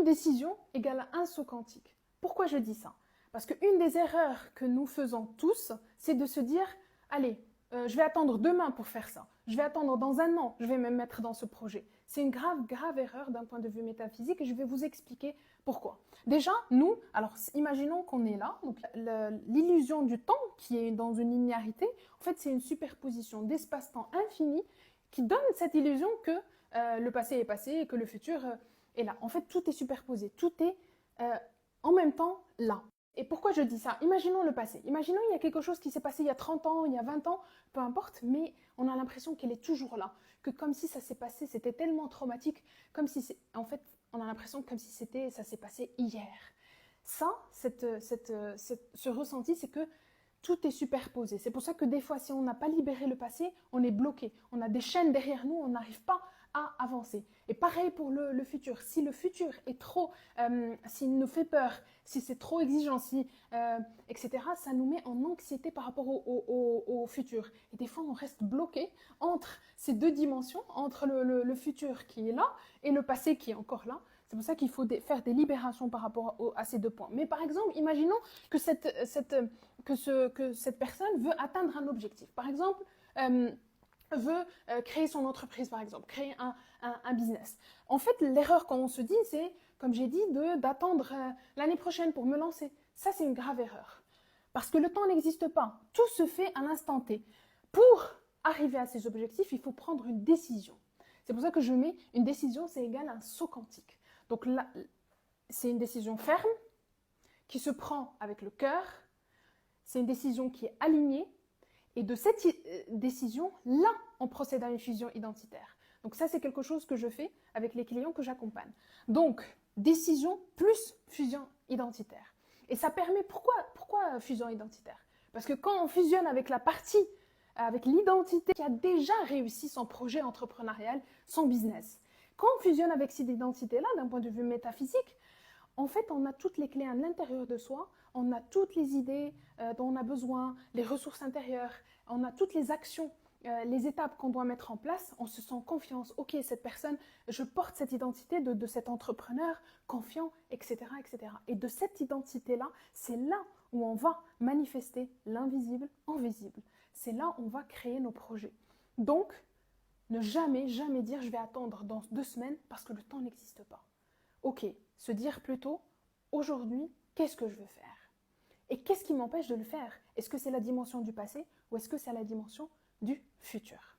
une décision égale un saut quantique. Pourquoi je dis ça? Parce qu'une des erreurs que nous faisons tous, c'est de se dire, allez, je vais attendre demain pour faire ça. Je vais attendre dans un an, je vais me mettre dans ce projet. C'est une grave, grave erreur d'un point de vue métaphysique et je vais vous expliquer pourquoi. Déjà, nous, alors imaginons qu'on est là, donc l'illusion du temps qui est dans une linéarité, en fait c'est une superposition d'espace-temps infini qui donne cette illusion que le passé est passé et que le futur est là. En fait, tout est superposé, tout est en même temps là. Et pourquoi je dis ça? Imaginons le passé. Imaginons il y a quelque chose qui s'est passé il y a 30 ans, il y a 20 ans, peu importe, mais on a l'impression qu'elle est toujours là. Que comme si ça s'est passé, c'était tellement traumatique, comme si en fait, on a l'impression comme si ça s'est passé hier. Ça, ce ressenti, c'est que tout est superposé. C'est pour ça que des fois, si on n'a pas libéré le passé, on est bloqué. On a des chaînes derrière nous, on n'arrive pas à avancer. Et pareil pour le futur. Si le futur est trop, s'il nous fait peur, si c'est trop exigeant, etc., ça nous met en anxiété par rapport au futur. Et des fois, on reste bloqué entre ces deux dimensions, entre le futur qui est là et le passé qui est encore là. C'est pour ça qu'il faut faire des libérations par rapport à ces deux points. Mais par exemple, imaginons que cette personne veut atteindre un objectif. Par exemple, veut créer son entreprise, par exemple, créer un business. En fait, l'erreur qu'on se dit, c'est, comme j'ai dit, d'attendre l'année prochaine pour me lancer. Ça, c'est une grave erreur. Parce que le temps n'existe pas. Tout se fait à l'instant T. Pour arriver à ces objectifs, il faut prendre une décision. C'est pour ça que je mets une décision, c'est égal à un saut quantique. Donc là, c'est une décision ferme, qui se prend avec le cœur. C'est une décision qui est alignée. Et de cette décision, là, on procède à une fusion identitaire. Donc ça, c'est quelque chose que je fais avec les clients que j'accompagne. Donc, décision plus fusion identitaire. Et ça permet, pourquoi fusion identitaire? Parce que quand on fusionne avec la partie, avec l'identité qui a déjà réussi son projet entrepreneurial, son business, quand on fusionne avec cette identité-là, d'un point de vue métaphysique, en fait, on a toutes les clés à l'intérieur de soi, on a toutes les idées dont on a besoin, les ressources intérieures, on a toutes les actions, les étapes qu'on doit mettre en place, on se sent confiance. Ok, cette personne, je porte cette identité de cet entrepreneur confiant, etc., etc. Et de cette identité-là, c'est là où on va manifester l'invisible en visible. C'est là où on va créer nos projets. Donc, ne jamais, jamais dire je vais attendre dans 2 semaines parce que le temps n'existe pas. Ok, se dire plutôt, aujourd'hui, qu'est-ce que je veux faire? Et qu'est-ce qui m'empêche de le faire? Est-ce que c'est la dimension du passé ou est-ce que c'est la dimension du futur?